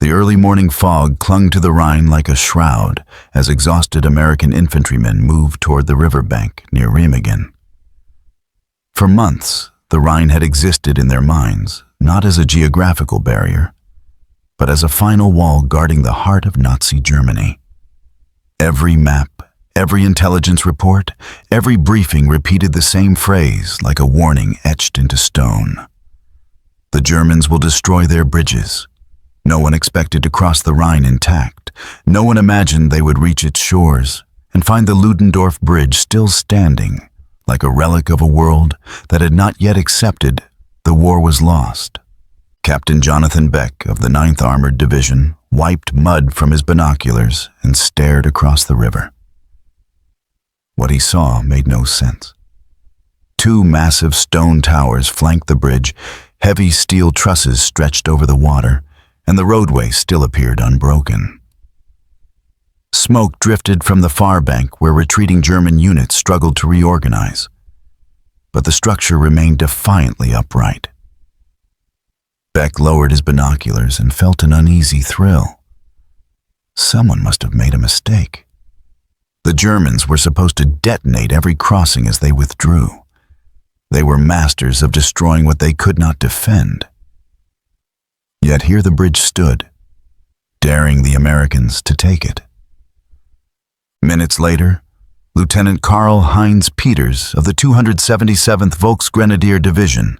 The early morning fog clung to the Rhine like a shroud as exhausted American infantrymen moved toward the riverbank near Remagen. For months, the Rhine had existed in their minds, not as a geographical barrier, but as a final wall guarding the heart of Nazi Germany. Every map, every intelligence report, every briefing repeated the same phrase like a warning etched into stone. The Germans will destroy their bridges. No one expected to cross the Rhine intact. No one imagined they would reach its shores and find the Ludendorff Bridge still standing, like a relic of a world that had not yet accepted the war was lost. Captain Jonathan Beck of the 9th Armored Division wiped mud from his binoculars and stared across the river. What he saw made no sense. Two massive stone towers flanked the bridge, heavy steel trusses stretched over the water, and the roadway still appeared unbroken. Smoke drifted from the far bank where retreating German units struggled to reorganize, but the structure remained defiantly upright. Beck lowered his binoculars and felt an uneasy thrill. Someone must have made a mistake. The Germans were supposed to detonate every crossing as they withdrew. They were masters of destroying what they could not defend. Yet here the bridge stood, daring the Americans to take it. Minutes later, Lieutenant Karl Heinz Peters of the 277th Volksgrenadier Division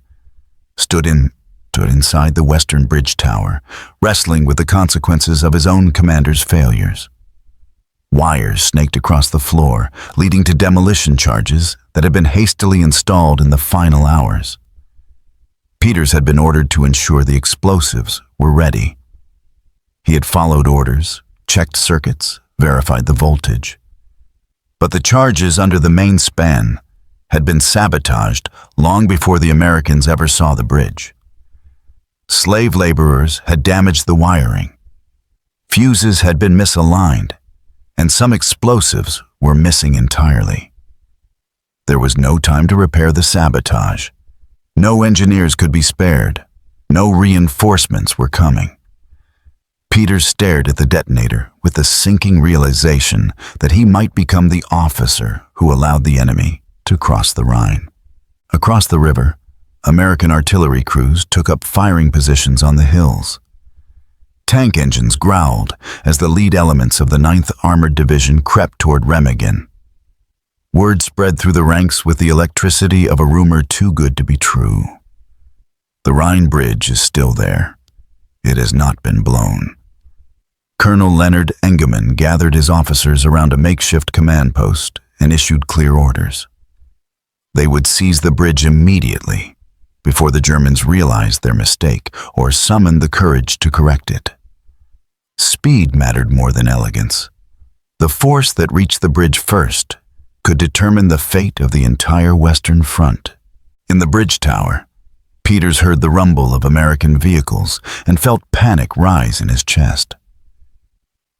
stood inside the western bridge tower, wrestling with the consequences of his own commander's failures. Wires snaked across the floor, leading to demolition charges that had been hastily installed in the final hours. Peters had been ordered to ensure the explosives were ready. He had followed orders, checked circuits, verified the voltage. But the charges under the main span had been sabotaged long before the Americans ever saw the bridge. Slave laborers had damaged the wiring. Fuses had been misaligned, and some explosives were missing entirely. There was no time to repair the sabotage. No engineers could be spared. No reinforcements were coming. Peters stared at the detonator with the sinking realization that he might become the officer who allowed the enemy to cross the Rhine. Across the river, American artillery crews took up firing positions on the hills. Tank engines growled as the lead elements of the 9th Armored Division crept toward Remagen. Word spread through the ranks with the electricity of a rumor too good to be true. The Rhine Bridge is still there. It has not been blown. Colonel Leonard Engemann gathered his officers around a makeshift command post and issued clear orders. They would seize the bridge immediately, before the Germans realized their mistake or summoned the courage to correct it. Speed mattered more than elegance. The force that reached the bridge first could determine the fate of the entire Western Front. In the bridge tower, Peters heard the rumble of American vehicles and felt panic rise in his chest.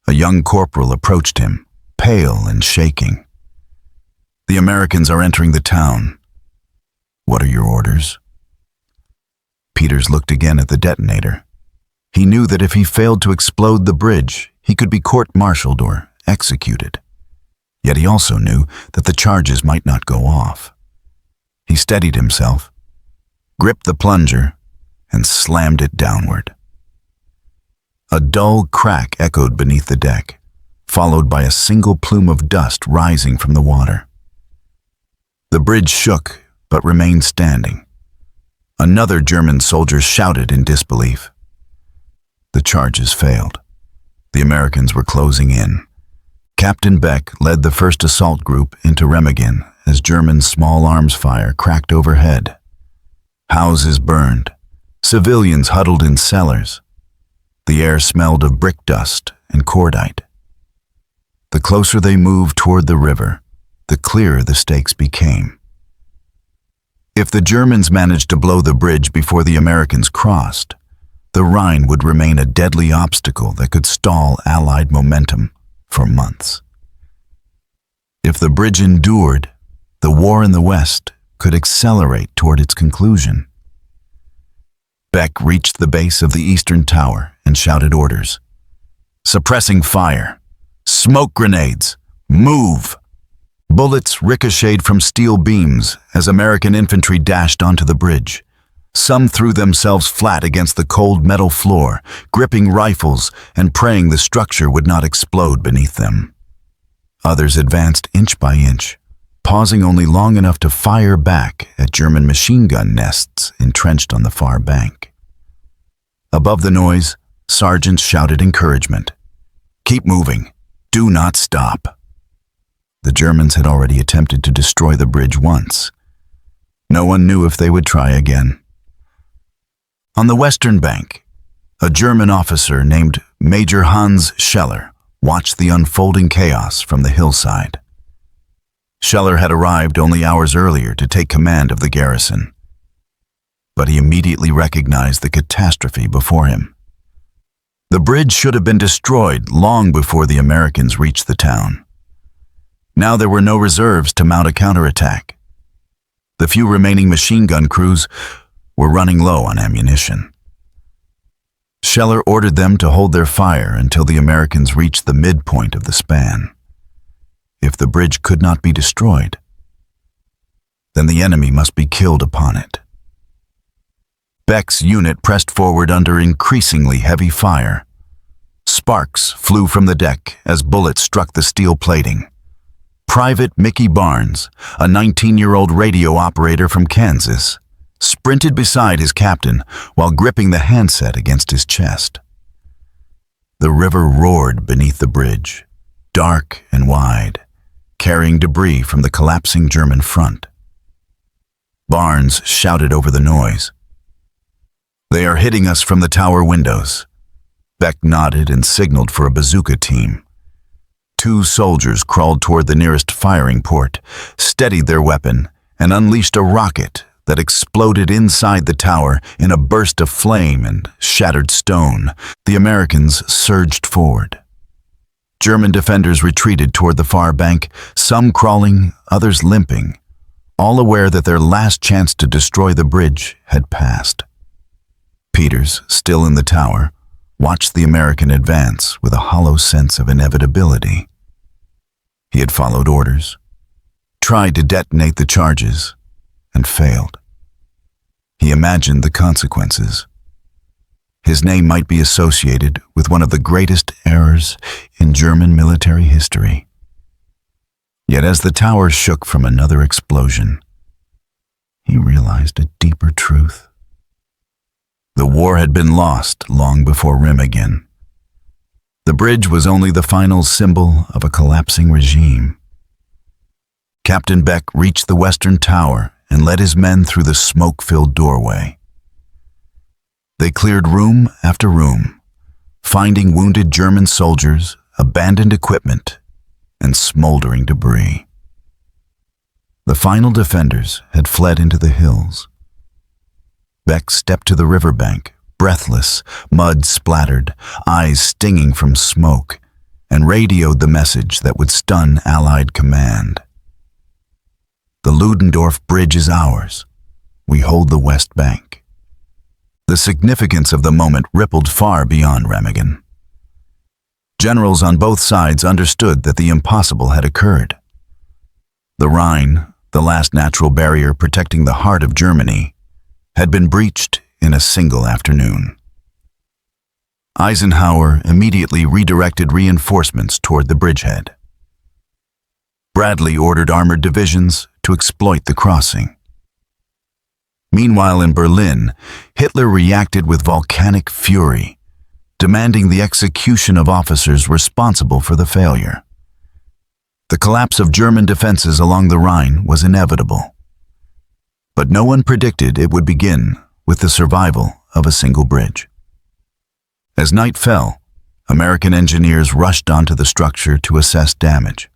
A young corporal approached him, pale and shaking. "The Americans are entering the town. What are your orders?" Peters looked again at the detonator. He knew that if he failed to explode the bridge, he could be court-martialed or executed. Yet he also knew that the charges might not go off. He steadied himself, gripped the plunger, and slammed it downward. A dull crack echoed beneath the deck, followed by a single plume of dust rising from the water. The bridge shook, but remained standing. Another German soldier shouted in disbelief. The charges failed. The Americans were closing in. Captain Beck led the first assault group into Remagen as German small arms fire cracked overhead. Houses burned. Civilians huddled in cellars. The air smelled of brick dust and cordite. The closer they moved toward the river, the clearer the stakes became. If the Germans managed to blow the bridge before the Americans crossed, the Rhine would remain a deadly obstacle that could stall Allied momentum for months. If the bridge endured, the war in the West could accelerate toward its conclusion. Beck reached the base of the eastern tower and shouted orders. Suppressing fire. Smoke grenades. Move! Bullets ricocheted from steel beams as American infantry dashed onto the bridge. Some threw themselves flat against the cold metal floor, gripping rifles and praying the structure would not explode beneath them. Others advanced inch by inch, pausing only long enough to fire back at German machine gun nests entrenched on the far bank. Above the noise, sergeants shouted encouragement. Keep moving. Do not stop. The Germans had already attempted to destroy the bridge once. No one knew if they would try again. On the western bank, a German officer named Major Hans Scheller watched the unfolding chaos from the hillside. Scheller had arrived only hours earlier to take command of the garrison, but he immediately recognized the catastrophe before him. The bridge should have been destroyed long before the Americans reached the town. Now there were no reserves to mount a counterattack. The few remaining machine gun crews were running low on ammunition. Scheller ordered them to hold their fire until the Americans reached the midpoint of the span. If the bridge could not be destroyed, then the enemy must be killed upon it. Beck's unit pressed forward under increasingly heavy fire. Sparks flew from the deck as bullets struck the steel plating. Private Mickey Barnes, a 19-year-old radio operator from Kansas, sprinted beside his captain while gripping the handset against his chest. The river roared beneath the bridge, dark and wide, carrying debris from the collapsing German front. Barnes shouted over the noise. They are hitting us from the tower windows. Beck nodded and signaled for a bazooka team. 2 soldiers crawled toward the nearest firing port, steadied their weapon, and unleashed a rocket that exploded inside the tower in a burst of flame and shattered stone. The Americans surged forward. German defenders retreated toward the far bank, some crawling, others limping, all aware that their last chance to destroy the bridge had passed. Peters, still in the tower, watched the American advance with a hollow sense of inevitability. He had followed orders, tried to detonate the charges, and failed. He imagined the consequences. His name might be associated with one of the greatest errors in German military history. Yet as the tower shook from another explosion, he realized a deeper truth. The war had been lost long before Remagen. The bridge was only the final symbol of a collapsing regime. Captain Beck reached the western tower and led his men through the smoke-filled doorway. They cleared room after room, finding wounded German soldiers, abandoned equipment, and smoldering debris. The final defenders had fled into the hills. Beck stepped to the riverbank, breathless, mud splattered, eyes stinging from smoke, and radioed the message that would stun Allied command. The Ludendorff Bridge is ours. We hold the West Bank. The significance of the moment rippled far beyond Remagen. Generals on both sides understood that the impossible had occurred. The Rhine, the last natural barrier protecting the heart of Germany, had been breached in a single afternoon. Eisenhower immediately redirected reinforcements toward the bridgehead. Bradley ordered armored divisions to exploit the crossing. Meanwhile, in Berlin, Hitler reacted with volcanic fury, demanding the execution of officers responsible for the failure. The collapse of German defenses along the Rhine was inevitable, but no one predicted it would begin with the survival of a single bridge. As night fell, American engineers rushed onto the structure to assess damage.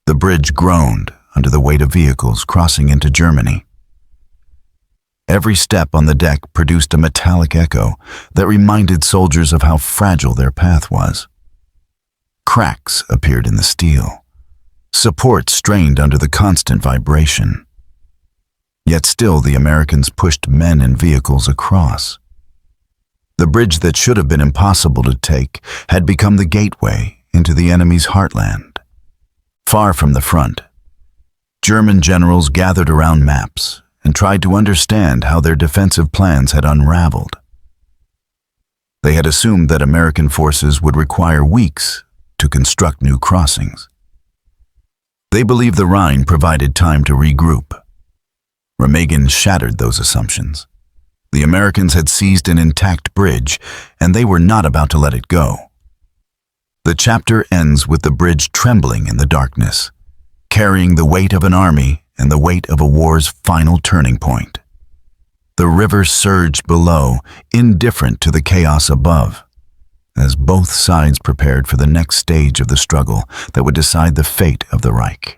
The bridge groaned under the weight of vehicles crossing into Germany. Every step on the deck produced a metallic echo that reminded soldiers of how fragile their path was. Cracks appeared in the steel. Support strained under the constant vibration. Yet still the Americans pushed men and vehicles across. The bridge that should have been impossible to take had become the gateway into the enemy's heartland. Far from the front, German generals gathered around maps and tried to understand how their defensive plans had unraveled. They had assumed that American forces would require weeks to construct new crossings. They believed the Rhine provided time to regroup. Remagen shattered those assumptions. The Americans had seized an intact bridge, and they were not about to let it go. The chapter ends with the bridge trembling in the darkness, carrying the weight of an army and the weight of a war's final turning point. The river surged below, indifferent to the chaos above, as both sides prepared for the next stage of the struggle that would decide the fate of the Reich.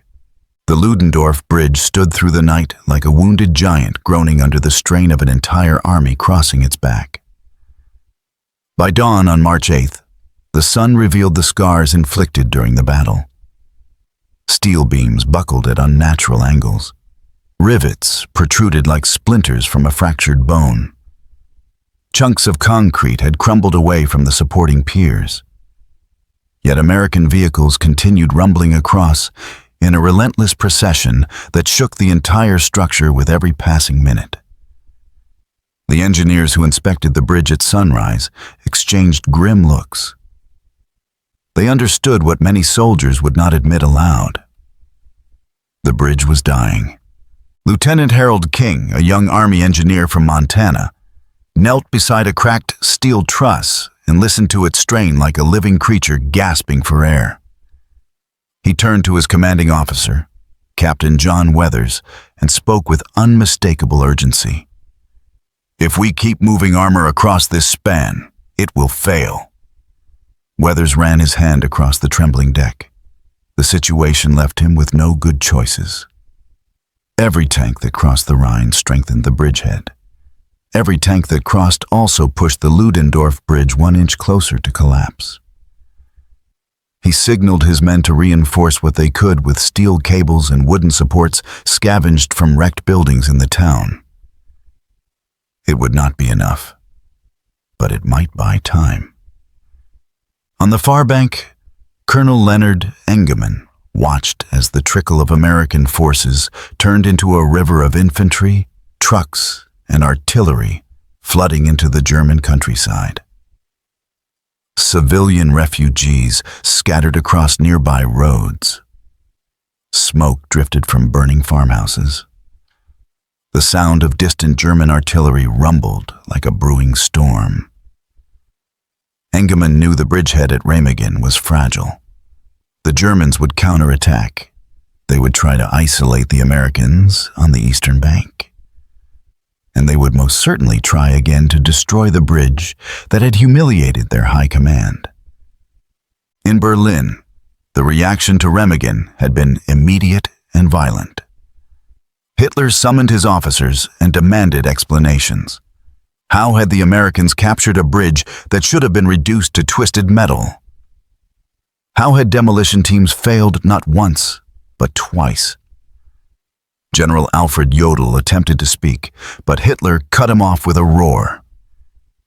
The Ludendorff Bridge stood through the night like a wounded giant groaning under the strain of an entire army crossing its back. By dawn on March 8th, the sun revealed the scars inflicted during the battle. Steel beams buckled at unnatural angles. Rivets protruded like splinters from a fractured bone. Chunks of concrete had crumbled away from the supporting piers. Yet American vehicles continued rumbling across in a relentless procession that shook the entire structure with every passing minute. The engineers who inspected the bridge at sunrise exchanged grim looks. They understood what many soldiers would not admit aloud. The bridge was dying. Lieutenant Harold King, a young Army engineer from Montana, knelt beside a cracked steel truss and listened to it strain like a living creature gasping for air. He turned to his commanding officer, Captain John Weathers, and spoke with unmistakable urgency. "If we keep moving armor across this span, it will fail." Weathers ran his hand across the trembling deck. The situation left him with no good choices. Every tank that crossed the Rhine strengthened the bridgehead. Every tank that crossed also pushed the Ludendorff Bridge 1 inch closer to collapse. He signaled his men to reinforce what they could with steel cables and wooden supports scavenged from wrecked buildings in the town. It would not be enough, but it might buy time. On the far bank, Colonel Leonard Engelmann watched as the trickle of American forces turned into a river of infantry, trucks, and artillery flooding into the German countryside. Civilian refugees scattered across nearby roads. Smoke drifted from burning farmhouses. The sound of distant German artillery rumbled like a brewing storm. Engelmann knew the bridgehead at Remagen was fragile. The Germans would counterattack. They would try to isolate the Americans on the eastern bank. And they would most certainly try again to destroy the bridge that had humiliated their high command. In Berlin, the reaction to Remagen had been immediate and violent. Hitler summoned his officers and demanded explanations. How had the Americans captured a bridge that should have been reduced to twisted metal? How had demolition teams failed not once, but twice? General Alfred Jodl attempted to speak, but Hitler cut him off with a roar.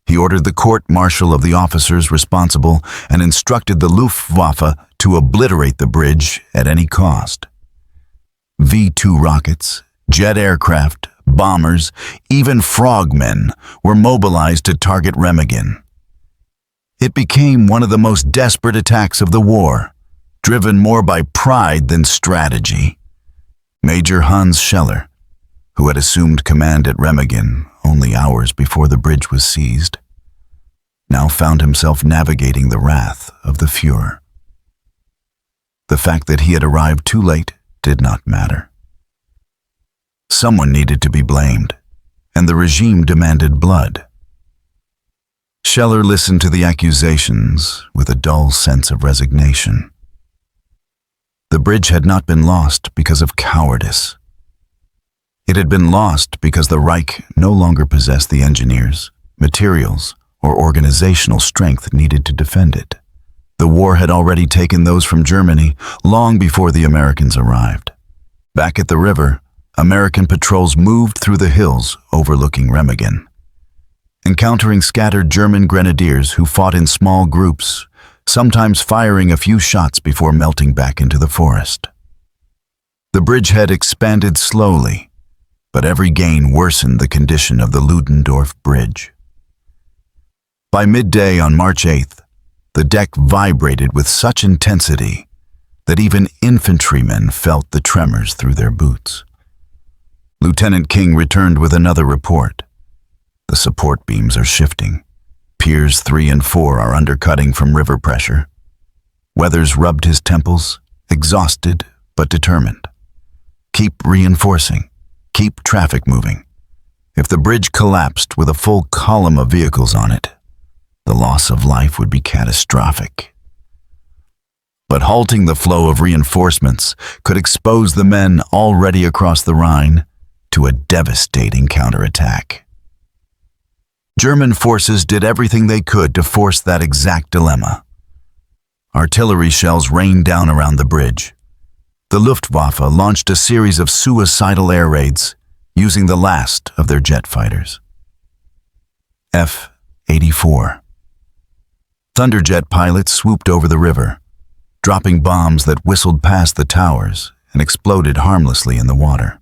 He ordered the court-martial of the officers responsible and instructed the Luftwaffe to obliterate the bridge at any cost. V-2 rockets, jet aircraft, bombers, even frogmen were mobilized to target Remagen. It became one of the most desperate attacks of the war, driven more by pride than strategy. Major Hans Scheller, who had assumed command at Remagen only hours before the bridge was seized, now found himself navigating the wrath of the Führer. The fact that he had arrived too late did not matter. Someone needed to be blamed, and the regime demanded blood. Scheller listened to the accusations with a dull sense of resignation. The bridge had not been lost because of cowardice. It had been lost because the Reich no longer possessed the engineers, materials, or organizational strength needed to defend it. The war had already taken those from Germany long before the Americans arrived. Back at the river, American patrols moved through the hills overlooking Remagen, encountering scattered German grenadiers who fought in small groups, sometimes firing a few shots before melting back into the forest. The bridgehead expanded slowly, but every gain worsened the condition of the Ludendorff Bridge. By midday on March 8th, the deck vibrated with such intensity that even infantrymen felt the tremors through their boots. Lieutenant King returned with another report. The support beams are shifting. Piers 3 and 4 are undercutting from river pressure. Weathers rubbed his temples, exhausted but determined. Keep reinforcing. Keep traffic moving. If the bridge collapsed with a full column of vehicles on it, the loss of life would be catastrophic. But halting the flow of reinforcements could expose the men already across the Rhine to a devastating counterattack. German forces did everything they could to force that exact dilemma. Artillery shells rained down around the bridge. The Luftwaffe launched a series of suicidal air raids using the last of their jet fighters. F-84. Thunderjet pilots swooped over the river, dropping bombs that whistled past the towers and exploded harmlessly in the water.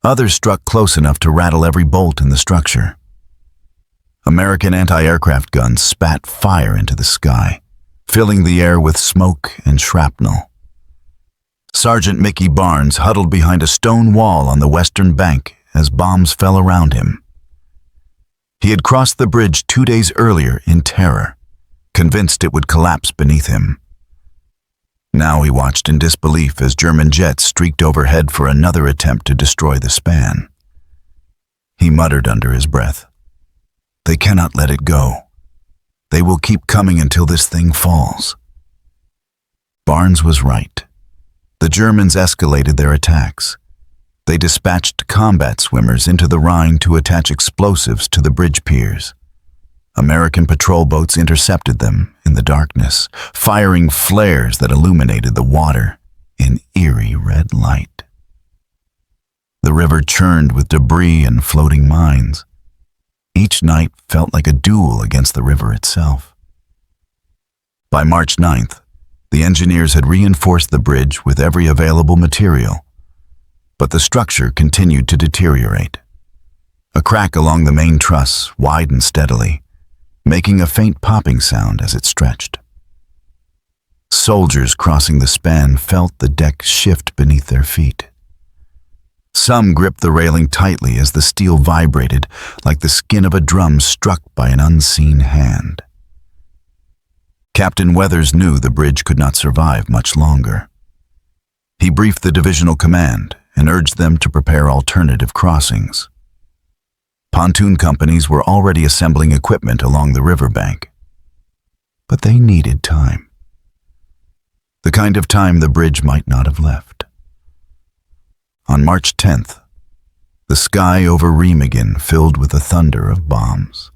Others struck close enough to rattle every bolt in the structure. American anti-aircraft guns spat fire into the sky, filling the air with smoke and shrapnel. Sergeant Mickey Barnes huddled behind a stone wall on the western bank as bombs fell around him. He had crossed the bridge 2 days earlier in terror, convinced it would collapse beneath him. Now he watched in disbelief as German jets streaked overhead for another attempt to destroy the span. He muttered under his breath, "They cannot let it go. They will keep coming until this thing falls." Barnes was right. The Germans escalated their attacks. They dispatched combat swimmers into the Rhine to attach explosives to the bridge piers. American patrol boats intercepted them in the darkness, firing flares that illuminated the water in eerie red light. The river churned with debris and floating mines. Each night felt like a duel against the river itself. By March 9th, the engineers had reinforced the bridge with every available material, but the structure continued to deteriorate. A crack along the main truss widened steadily, making a faint popping sound as it stretched. Soldiers crossing the span felt the deck shift beneath their feet. Some gripped the railing tightly as the steel vibrated like the skin of a drum struck by an unseen hand. Captain Weathers knew the bridge could not survive much longer. He briefed the divisional command and urged them to prepare alternative crossings. Pontoon companies were already assembling equipment along the riverbank, but they needed time. The kind of time the bridge might not have left. On March 10th, the sky over Remagen filled with the thunder of bombs.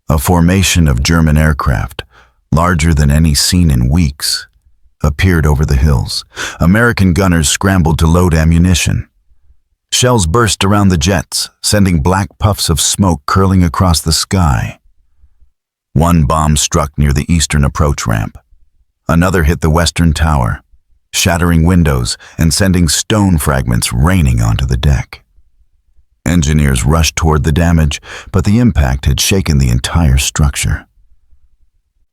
A formation of German aircraft, larger than any seen in weeks, appeared over the hills. American gunners scrambled to load ammunition. Shells burst around the jets, sending black puffs of smoke curling across the sky. One bomb struck near the eastern approach ramp. Another hit the western tower, shattering windows and sending stone fragments raining onto the deck. Engineers rushed toward the damage, but the impact had shaken the entire structure.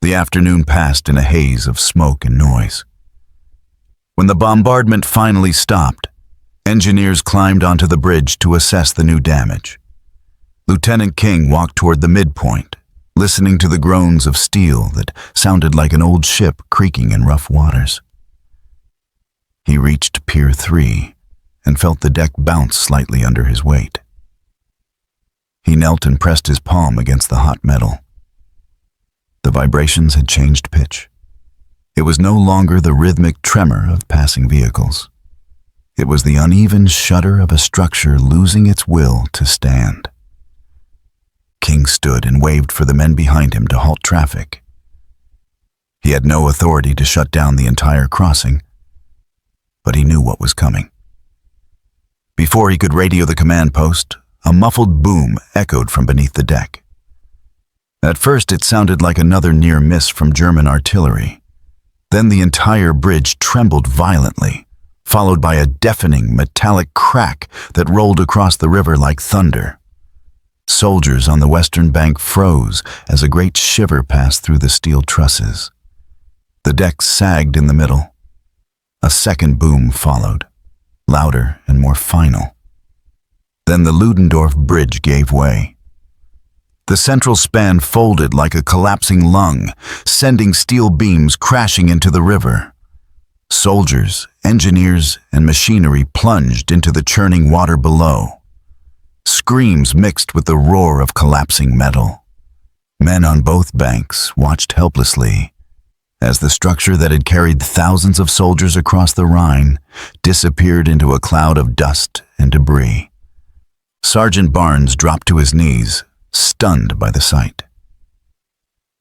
The afternoon passed in a haze of smoke and noise. When the bombardment finally stopped, engineers climbed onto the bridge to assess the new damage. Lieutenant King walked toward the midpoint, listening to the groans of steel that sounded like an old ship creaking in rough waters. He reached Pier 3 and felt the deck bounce slightly under his weight. He knelt and pressed his palm against the hot metal. The vibrations had changed pitch. It was no longer the rhythmic tremor of passing vehicles. It was the uneven shudder of a structure losing its will to stand. King stood and waved for the men behind him to halt traffic. He had no authority to shut down the entire crossing, but he knew what was coming. Before he could radio the command post, a muffled boom echoed from beneath the deck. At first it sounded like another near miss from German artillery. Then the entire bridge trembled violently, followed by a deafening metallic crack that rolled across the river like thunder. Soldiers on the western bank froze as a great shiver passed through the steel trusses. The deck sagged in the middle. A second boom followed, louder and more final. Then the Ludendorff Bridge gave way. The central span folded like a collapsing lung, sending steel beams crashing into the river. Soldiers, engineers, and machinery plunged into the churning water below. Screams mixed with the roar of collapsing metal. Men on both banks watched helplessly as the structure that had carried thousands of soldiers across the Rhine disappeared into a cloud of dust and debris. Sergeant Barnes dropped to his knees, stunned by the sight.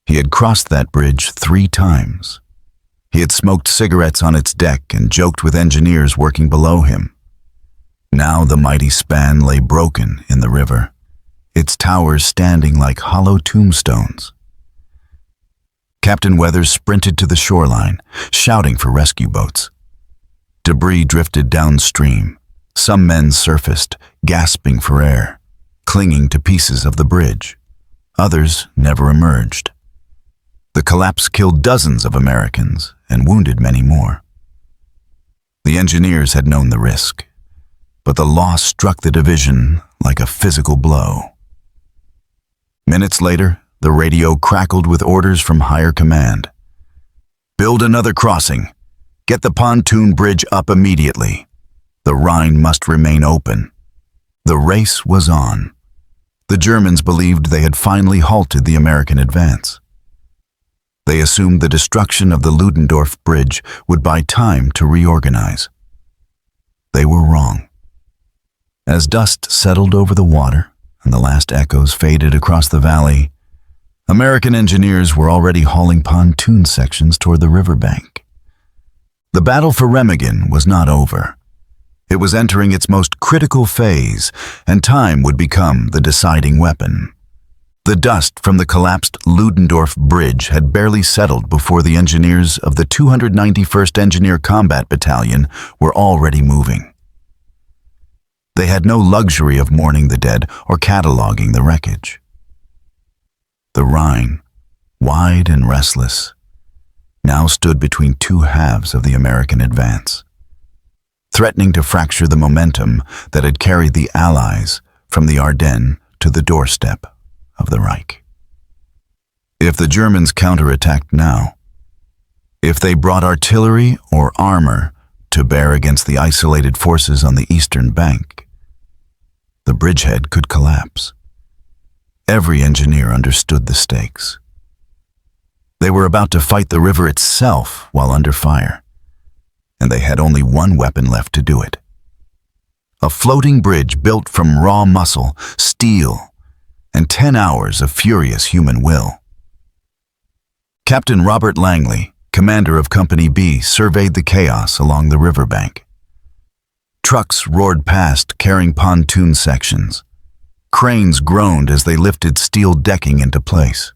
He had crossed that bridge 3 times. He had smoked cigarettes on its deck and joked with engineers working below him. Now the mighty span lay broken in the river, its towers standing like hollow tombstones. Captain Weathers sprinted to the shoreline, shouting for rescue boats. Debris drifted downstream. Some men surfaced, gasping for air, clinging to pieces of the bridge. Others never emerged. The collapse killed dozens of Americans and wounded many more. The engineers had known the risk, but the loss struck the division like a physical blow. Minutes later, the radio crackled with orders from higher command. Build another crossing. Get the pontoon bridge up immediately. The Rhine must remain open. The race was on. The Germans believed they had finally halted the American advance. They assumed the destruction of the Ludendorff Bridge would buy time to reorganize. They were wrong. As dust settled over the water and the last echoes faded across the valley, American engineers were already hauling pontoon sections toward the riverbank. The Battle for Remagen was not over. It was entering its most critical phase, and time would become the deciding weapon. The dust from the collapsed Ludendorff Bridge had barely settled before the engineers of the 291st Engineer Combat Battalion were already moving. They had no luxury of mourning the dead or cataloging the wreckage. The Rhine, wide and restless, now stood between 2 halves of the American advance, threatening to fracture the momentum that had carried the Allies from the Ardennes to the doorstep of the Reich. If the Germans counterattacked now, if they brought artillery or armor to bear against the isolated forces on the eastern bank, the bridgehead could collapse. Every engineer understood the stakes. They were about to fight the river itself while under fire, and they had only one weapon left to do it. A floating bridge built from raw muscle, steel, and 10 hours of furious human will. Captain Robert Langley, commander of Company B, surveyed the chaos along the riverbank. Trucks roared past carrying pontoon sections. Cranes groaned as they lifted steel decking into place.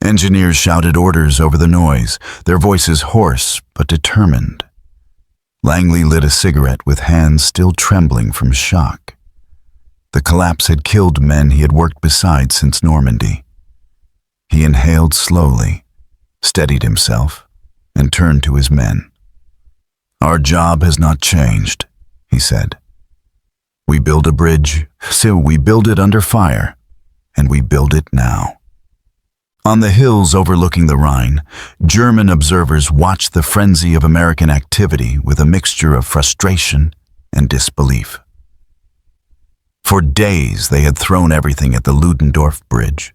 Engineers shouted orders over the noise, their voices hoarse but determined. Langley lit a cigarette with hands still trembling from shock. The collapse had killed men he had worked beside since Normandy. He inhaled slowly, steadied himself, and turned to his men. "Our job has not changed," he said. "We build a bridge, so we build it under fire, and we build it now." On the hills overlooking the Rhine, German observers watched the frenzy of American activity with a mixture of frustration and disbelief. For days they had thrown everything at the Ludendorff Bridge.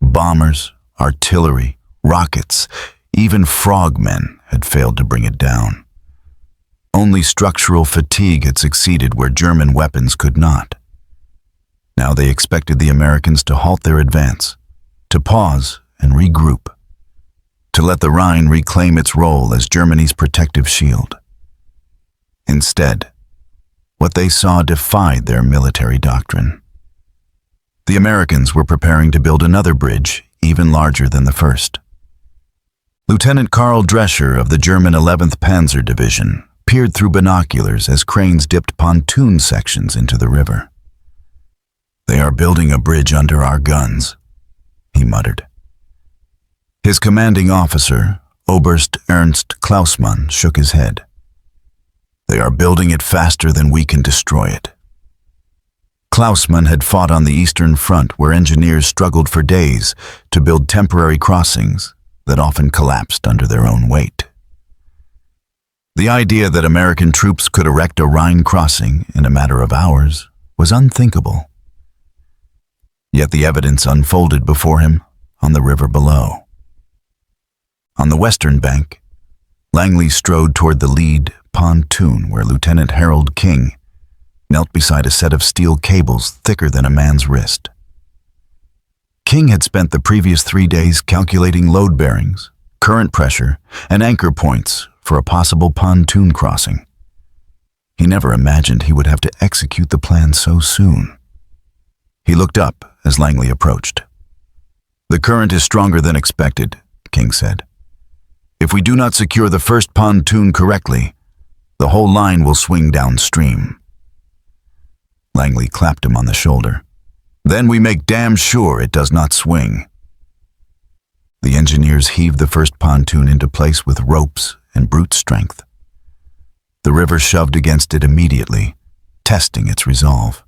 Bombers, artillery, rockets, even frogmen had failed to bring it down. Only structural fatigue had succeeded where German weapons could not. Now they expected the Americans to halt their advance, to pause and regroup, to let the Rhine reclaim its role as Germany's protective shield. Instead, What they saw defied their military doctrine. The Americans were preparing to build another bridge, even larger than the first. Lieutenant Karl Drescher of the German 11th Panzer Division peered through binoculars as cranes dipped pontoon sections into the river. "They are building a bridge under our guns," he muttered. His commanding officer, Oberst Ernst Klausmann, shook his head. "They are building it faster than we can destroy it." Klausmann had fought on the Eastern Front, where engineers struggled for days to build temporary crossings that often collapsed under their own weight. The idea that American troops could erect a Rhine crossing in a matter of hours was unthinkable. Yet the evidence unfolded before him on the river below. On the western bank, Langley strode toward the lead pontoon where Lieutenant Harold King knelt beside a set of steel cables thicker than a man's wrist. King had spent the previous 3 days calculating load bearings, current pressure, and anchor points for a possible pontoon crossing. He never imagined he would have to execute the plan so soon. He looked up as Langley approached. "The current is stronger than expected," King said. "If we do not secure the first pontoon correctly, the whole line will swing downstream." Langley clapped him on the shoulder. "Then we make damn sure it does not swing." The engineers heaved the first pontoon into place with ropes and brute strength. The river shoved against it immediately, testing its resolve.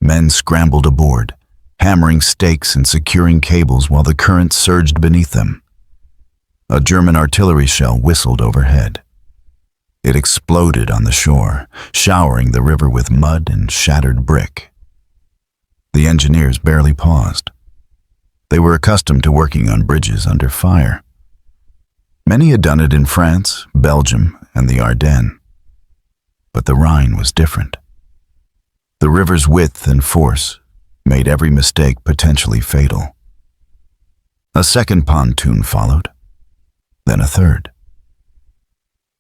Men scrambled aboard, hammering stakes and securing cables while the current surged beneath them. A German artillery shell whistled overhead. It exploded on the shore, showering the river with mud and shattered brick. The engineers barely paused. They were accustomed to working on bridges under fire. Many had done it in France, Belgium, and the Ardennes. But the Rhine was different. The river's width and force made every mistake potentially fatal. A second pontoon followed, then a third.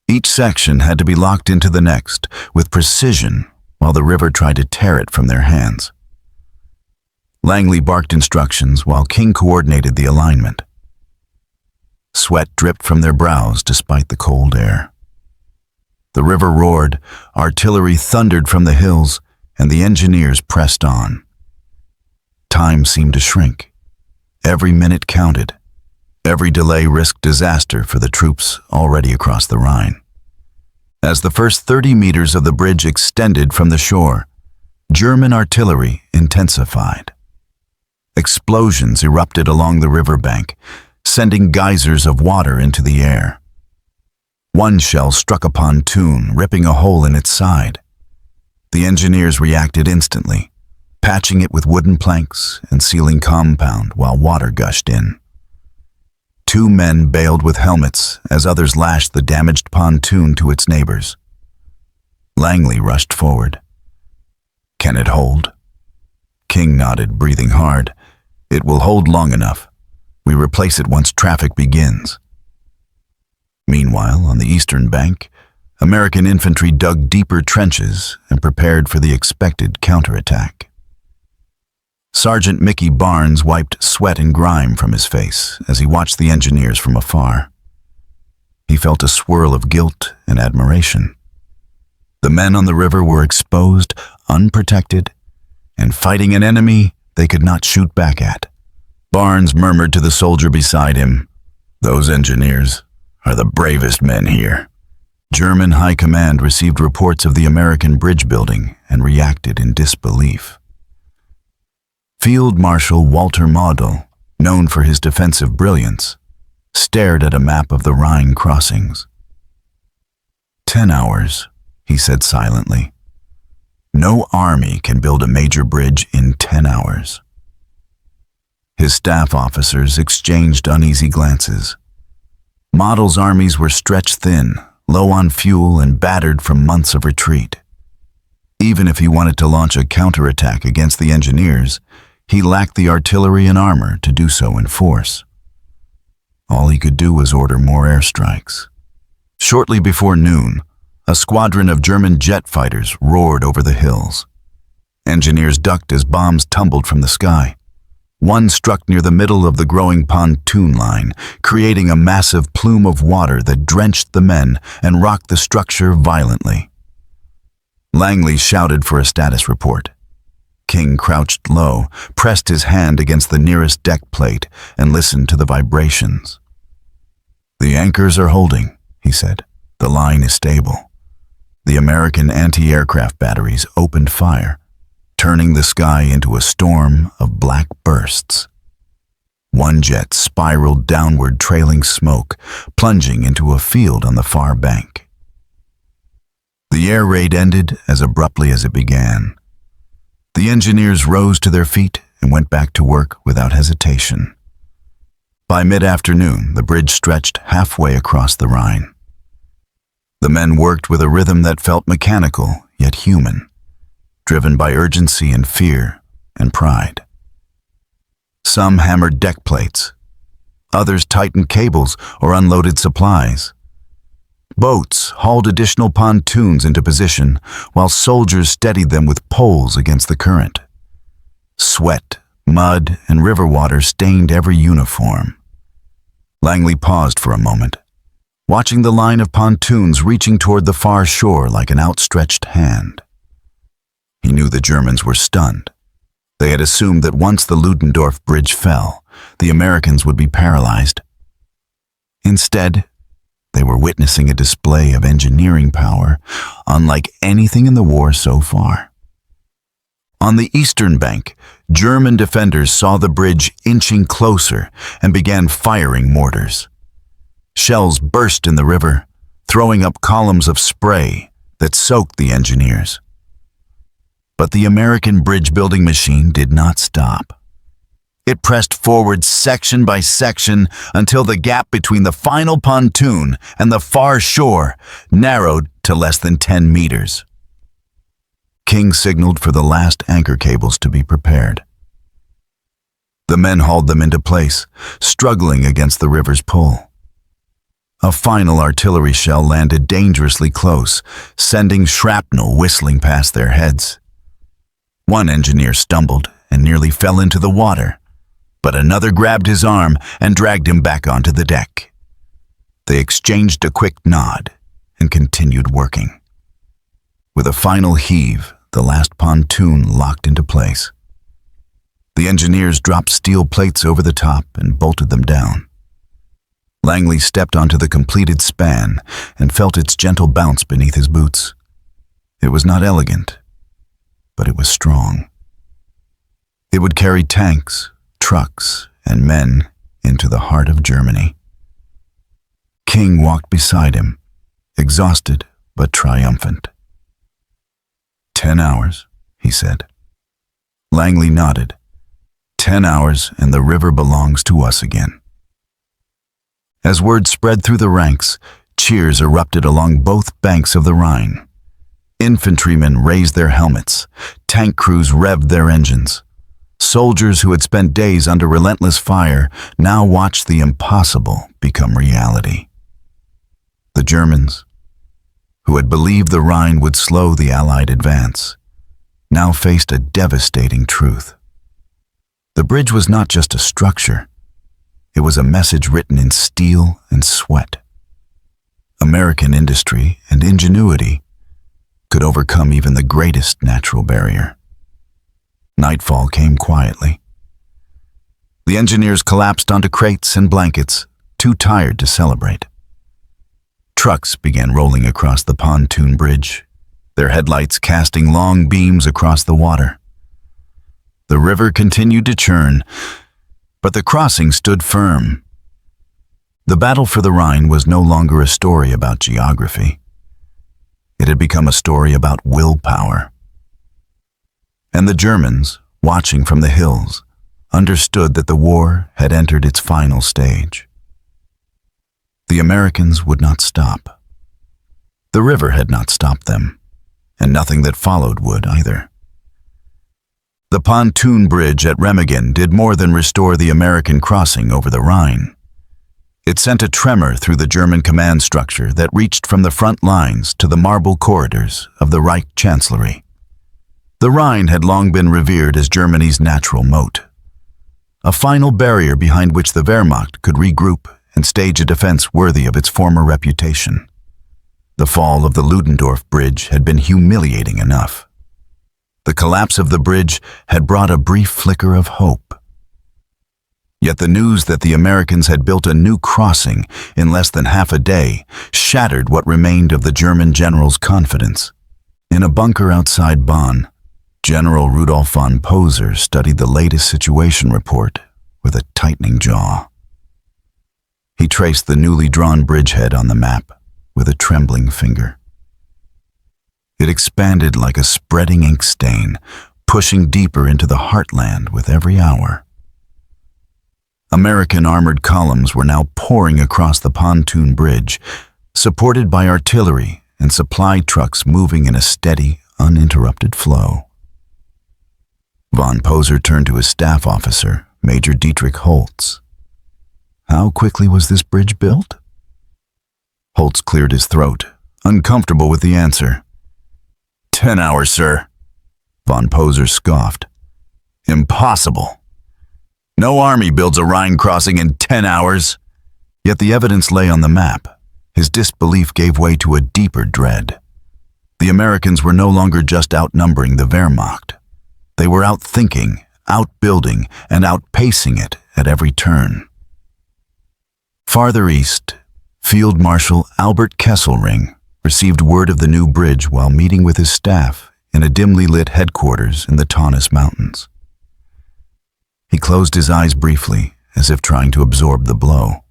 Each section had to be locked into the next with precision while the river tried to tear it from their hands. Langley barked instructions while King coordinated the alignment. Sweat dripped from their brows despite the cold air. The river roared, artillery thundered from the hills, and the engineers pressed on. Time seemed to shrink. Every minute counted. Every delay risked disaster for the troops already across the Rhine. As the first 30 meters of the bridge extended from the shore, German artillery intensified. Explosions erupted along the riverbank, sending geysers of water into the air. One shell struck a pontoon, ripping a hole in its side. The engineers reacted instantly, patching it with wooden planks and sealing compound while water gushed in. 2 men bailed with helmets as others lashed the damaged pontoon to its neighbors. Langley rushed forward. "Can it hold?" King nodded, breathing hard. "It will hold long enough. We replace it once traffic begins." Meanwhile, on the eastern bank, American infantry dug deeper trenches and prepared for the expected counterattack. Sergeant Mickey Barnes wiped sweat and grime from his face as he watched the engineers from afar. He felt a swirl of guilt and admiration. The men on the river were exposed, unprotected, and fighting an enemy they could not shoot back at. Barnes murmured to the soldier beside him, "Those engineers are the bravest men here." German High Command received reports of the American bridge building and reacted in disbelief. Field Marshal Walter Model, known for his defensive brilliance, stared at a map of the Rhine crossings. 10 hours, he said silently. No army can build a major bridge in 10 hours. His staff officers exchanged uneasy glances. Model's armies were stretched thin, low on fuel and battered from months of retreat. Even if he wanted to launch a counterattack against the engineers, he lacked the artillery and armor to do so in force. All he could do was order more airstrikes. Shortly before noon, A squadron of German jet fighters roared over the hills. Engineers ducked as bombs tumbled from the sky. One struck near the middle of the growing pontoon line, creating a massive plume of water that drenched the men and rocked the structure violently. Langley shouted for a status report. King crouched low, pressed his hand against the nearest deck plate, and listened to the vibrations. "The anchors are holding," he said. "The line is stable." The American anti-aircraft batteries opened fire, turning the sky into a storm of black bursts. One jet spiraled downward, trailing smoke, plunging into a field on the far bank. The air raid ended as abruptly as it began. The engineers rose to their feet and went back to work without hesitation. By mid-afternoon, the bridge stretched halfway across the Rhine. The men worked with a rhythm that felt mechanical yet human, driven by urgency and fear and pride. Some hammered deck plates. Others tightened cables or unloaded supplies. Boats hauled additional pontoons into position, while soldiers steadied them with poles against the current. Sweat, mud, and river water stained every uniform. Langley paused for a moment, watching the line of pontoons reaching toward the far shore like an outstretched hand. He knew the Germans were stunned. They had assumed that once the Ludendorff Bridge fell, the Americans would be paralyzed. Instead, they were witnessing a display of engineering power unlike anything in the war so far. On the eastern bank, German defenders saw the bridge inching closer and began firing mortars. Shells burst in the river, throwing up columns of spray that soaked the engineers. But the American bridge-building machine did not stop. It pressed forward section by section until the gap between the final pontoon and the far shore narrowed to less than 10 meters. King signaled for the last anchor cables to be prepared. The men hauled them into place, struggling against the river's pull. A final artillery shell landed dangerously close, sending shrapnel whistling past their heads. One engineer stumbled and nearly fell into the water, but another grabbed his arm and dragged him back onto the deck. They exchanged a quick nod and continued working. With a final heave, the last pontoon locked into place. The engineers dropped steel plates over the top and bolted them down. Langley stepped onto the completed span and felt its gentle bounce beneath his boots. It was not elegant, but it was strong. It would carry tanks, trucks, and men into the heart of Germany. King walked beside him, exhausted but triumphant. 10 hours, he said. Langley nodded. 10 hours and the river belongs to us again. As word spread through the ranks, cheers erupted along both banks of the Rhine. Infantrymen raised their helmets. Tank crews revved their engines. Soldiers who had spent days under relentless fire now watched the impossible become reality. The Germans, who had believed the Rhine would slow the Allied advance, now faced a devastating truth. The bridge was not just a structure. It was a message written in steel and sweat. American industry and ingenuity could overcome even the greatest natural barrier. Nightfall came quietly. The engineers collapsed onto crates and blankets, too tired to celebrate. Trucks began rolling across the pontoon bridge, their headlights casting long beams across the water. The river continued to churn, but the crossing stood firm. The battle for the Rhine was no longer a story about geography. It had become a story about willpower. And the Germans, watching from the hills, understood that the war had entered its final stage. The Americans would not stop. The river had not stopped them, and nothing that followed would either. The pontoon bridge at Remagen did more than restore the American crossing over the Rhine. It sent a tremor through the German command structure that reached from the front lines to the marble corridors of the Reich Chancellery. The Rhine had long been revered as Germany's natural moat, a final barrier behind which the Wehrmacht could regroup and stage a defense worthy of its former reputation. The fall of the Ludendorff Bridge had been humiliating enough. The collapse of the bridge had brought a brief flicker of hope. Yet the news that the Americans had built a new crossing in less than half a day shattered what remained of the German general's confidence. In a bunker outside Bonn, General Rudolf von Poser studied the latest situation report with a tightening jaw. He traced the newly drawn bridgehead on the map with a trembling finger. It expanded like a spreading ink stain, pushing deeper into the heartland with every hour. American armored columns were now pouring across the Pontoon bridge, supported by artillery and supply trucks moving in a steady, uninterrupted flow. Von Poser turned to his staff officer, Major Dietrich Holtz. How quickly was this bridge built? Holtz cleared his throat, uncomfortable with the answer. 10 hours, sir. Von Poser scoffed. Impossible. No army builds a Rhine crossing in 10 hours. Yet the evidence lay on the map. His disbelief gave way to a deeper dread. The Americans were no longer just outnumbering the Wehrmacht. They were outthinking, outbuilding, and outpacing it at every turn. Farther east, Field Marshal Albert Kesselring received word of the new bridge while meeting with his staff in a dimly lit headquarters in the Taunus Mountains. He closed his eyes briefly, as if trying to absorb the blow.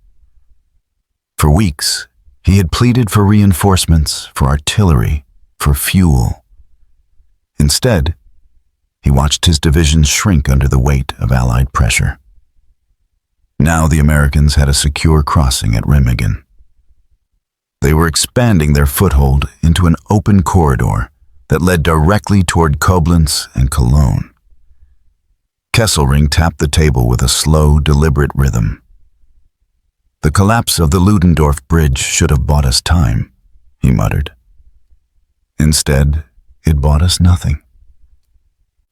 For weeks, he had pleaded for reinforcements, for artillery, for fuel. Instead, he watched his divisions shrink under the weight of Allied pressure. Now the Americans had a secure crossing at Remagen. They were expanding their foothold into an open corridor that led directly toward Koblenz and Cologne. Kesselring tapped the table with a slow, deliberate rhythm. The collapse of the Ludendorff Bridge should have bought us time, he muttered. Instead, it bought us nothing.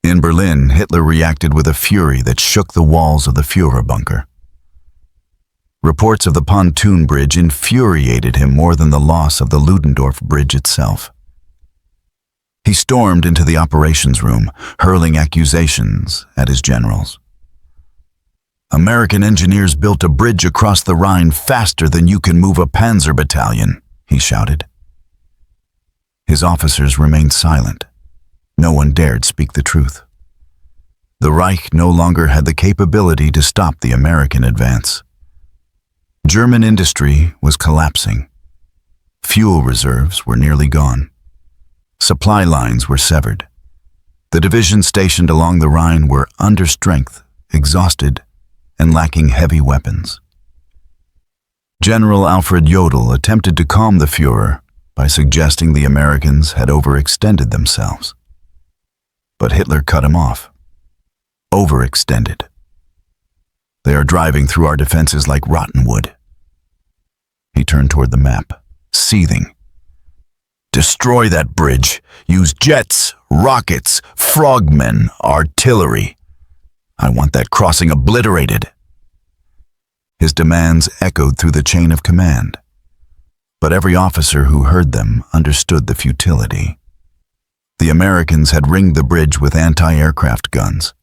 In Berlin, Hitler reacted with a fury that shook the walls of the Führer bunker. Reports of the Pontoon Bridge infuriated him more than the loss of the Ludendorff Bridge itself. He stormed into the operations room, hurling accusations at his generals. American engineers built a bridge across the Rhine faster than you can move a panzer battalion, he shouted. His officers remained silent. No one dared speak the truth. The Reich no longer had the capability to stop the American advance. German industry was collapsing. Fuel reserves were nearly gone. Supply lines were severed. The divisions stationed along the Rhine were under strength, exhausted, and lacking heavy weapons. General Alfred Jodl attempted to calm the Führer by suggesting the Americans had overextended themselves. But Hitler cut him off. Overextended. They are driving through our defenses like rotten wood. He turned toward the map, seething. Destroy that bridge. Use jets, rockets, frogmen, artillery. I want that crossing obliterated. His demands echoed through the chain of command, but every officer who heard them understood the futility. The Americans had ringed the bridge with anti-aircraft guns.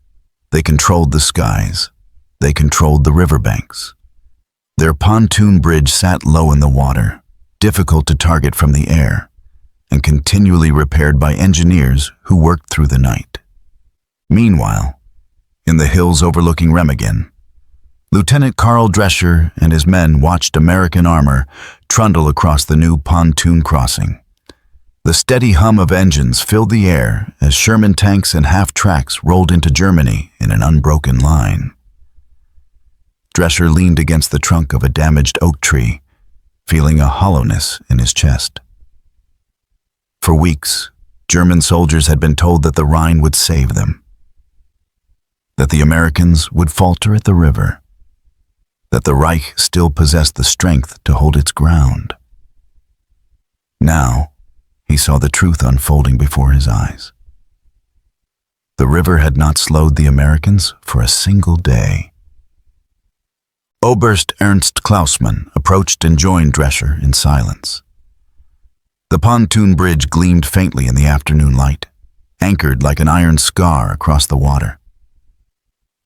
They controlled the skies. They controlled the riverbanks. Their pontoon bridge sat low in the water, difficult to target from the air, and continually repaired by engineers who worked through the night. Meanwhile, in the hills overlooking Remagen, Lieutenant Karl Drescher and his men watched American armor trundle across the new pontoon crossing. The steady hum of engines filled the air as Sherman tanks and half-tracks rolled into Germany in an unbroken line. Drescher leaned against the trunk of a damaged oak tree, feeling a hollowness in his chest. For weeks, German soldiers had been told that the Rhine would save them, that the Americans would falter at the river. that the Reich still possessed the strength to hold its ground. Now, he saw the truth unfolding before his eyes. The river had not slowed the Americans for a single day. Oberst Ernst Klausmann approached and joined Drescher in silence. The pontoon bridge gleamed faintly in the afternoon light, anchored like an iron scar across the water.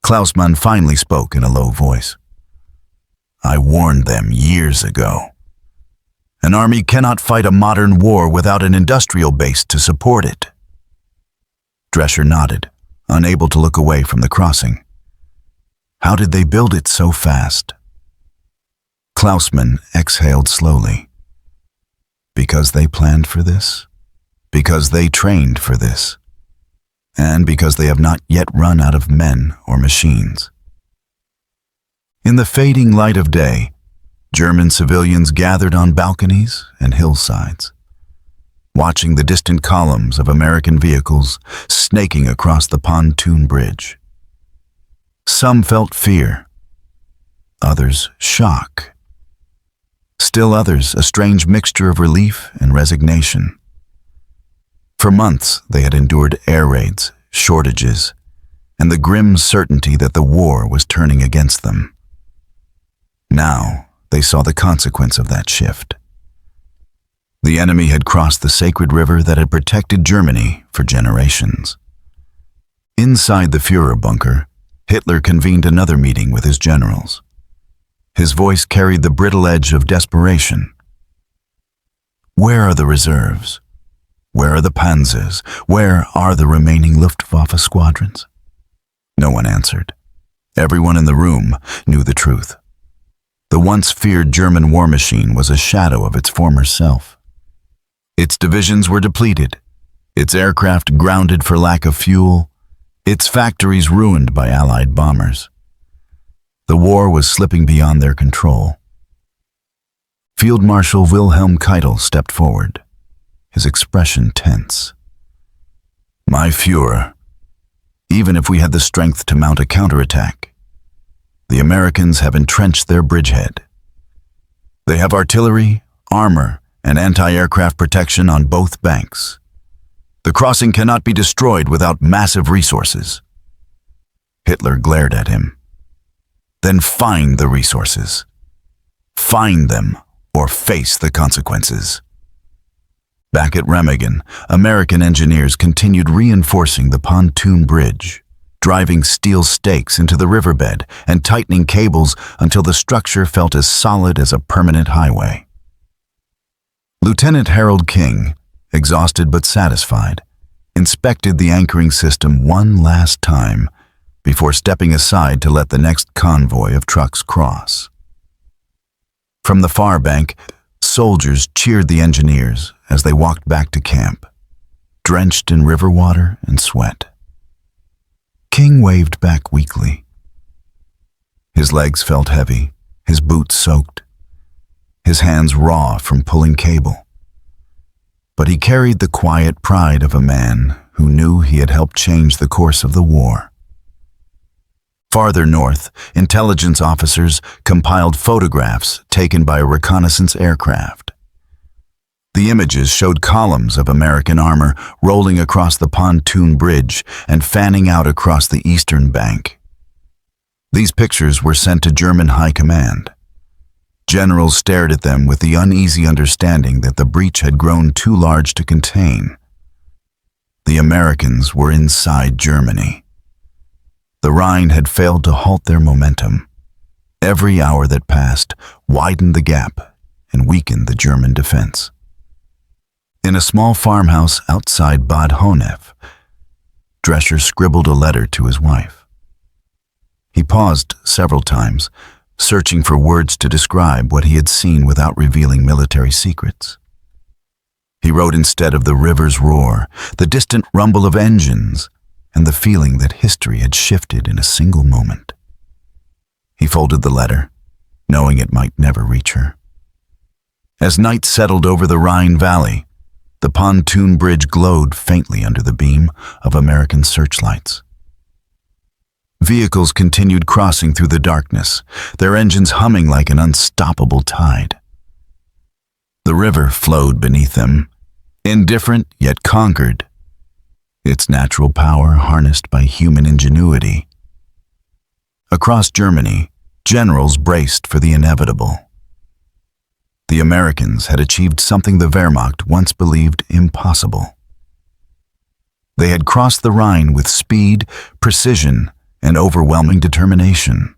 Klausmann finally spoke in a low voice. "I warned them years ago. An army cannot fight a modern war without an industrial base to support it." Drescher nodded, unable to look away from the crossing. How did they build it so fast? Klausmann exhaled slowly. Because they planned for this, because they trained for this, and because they have not yet run out of men or machines. In the fading light of day, German civilians gathered on balconies and hillsides, watching the distant columns of American vehicles snaking across the pontoon bridge. Some felt fear, others shock. Still others, a strange mixture of relief and resignation. For months, they had endured air raids, shortages, and the grim certainty that the war was turning against them. Now, they saw the consequence of that shift. The enemy had crossed the sacred river that had protected Germany for generations. Inside the Führer bunker, Hitler convened another meeting with his generals. His voice carried the brittle edge of desperation. Where are the reserves? Where are the panzers? Where are the remaining Luftwaffe squadrons? No one answered. Everyone in the room knew the truth. The once feared German war machine was a shadow of its former self. Its divisions were depleted, its aircraft grounded for lack of fuel, its factories ruined by Allied bombers. The war was slipping beyond their control. Field Marshal Wilhelm Keitel stepped forward, his expression tense. "My Führer, even if we had the strength to mount a counterattack, the Americans have entrenched their bridgehead. They have artillery, armor, and anti-aircraft protection on both banks. The crossing cannot be destroyed without massive resources." Hitler glared at him. "Then find the resources. Find them or face the consequences." Back at Remagen, American engineers continued reinforcing the pontoon bridge, driving steel stakes into the riverbed and tightening cables until the structure felt as solid as a permanent highway. Lieutenant Harold King, exhausted but satisfied, inspected the anchoring system one last time before stepping aside to let the next convoy of trucks cross. From the far bank, soldiers cheered the engineers as they walked back to camp, drenched in river water and sweat. King waved back weakly. His legs felt heavy, his boots soaked, his hands raw from pulling cable. But he carried the quiet pride of a man who knew he had helped change the course of the war. Farther north, intelligence officers compiled photographs taken by a reconnaissance aircraft. The images showed columns of American armor rolling across the pontoon bridge and fanning out across the eastern bank. These pictures were sent to German high command. Generals stared at them with the uneasy understanding that the breach had grown too large to contain. The Americans were inside Germany. The Rhine had failed to halt their momentum. Every hour that passed widened the gap and weakened the German defense. In a small farmhouse outside Bad Honnef, Drescher scribbled a letter to his wife. He paused several times, searching for words to describe what he had seen without revealing military secrets. He wrote instead of the river's roar, the distant rumble of engines, and the feeling that history had shifted in a single moment. He folded the letter, knowing it might never reach her. As night settled over the Rhine Valley, the pontoon bridge glowed faintly under the beam of American searchlights. Vehicles continued crossing through the darkness, their engines humming like an unstoppable tide. The river flowed beneath them, indifferent yet conquered, its natural power harnessed by human ingenuity. Across Germany, generals braced for the inevitable. The Americans had achieved something the Wehrmacht once believed impossible. They had crossed the Rhine with speed, precision, and overwhelming determination.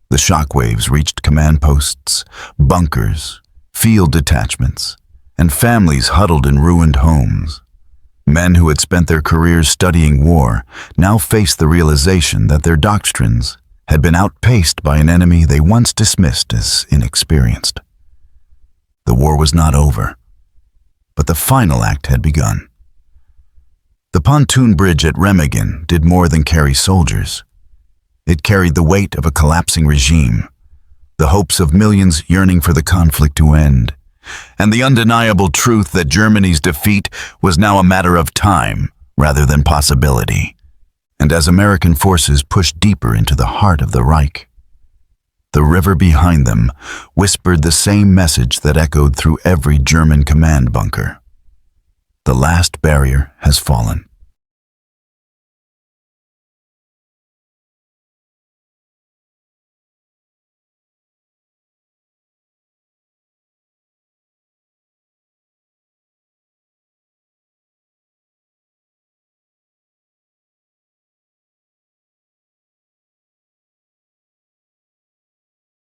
The shockwaves reached command posts, bunkers, field detachments, and families huddled in ruined homes. Men who had spent their careers studying war now faced the realization that their doctrines had been outpaced by an enemy they once dismissed as inexperienced. The war was not over, but the final act had begun. The Pontoon Bridge at Remagen did more than carry soldiers. It carried the weight of a collapsing regime, the hopes of millions yearning for the conflict to end, and the undeniable truth that Germany's defeat was now a matter of time rather than possibility. And as American forces pushed deeper into the heart of the Reich, the river behind them whispered the same message that echoed through every German command bunker. The last barrier has fallen.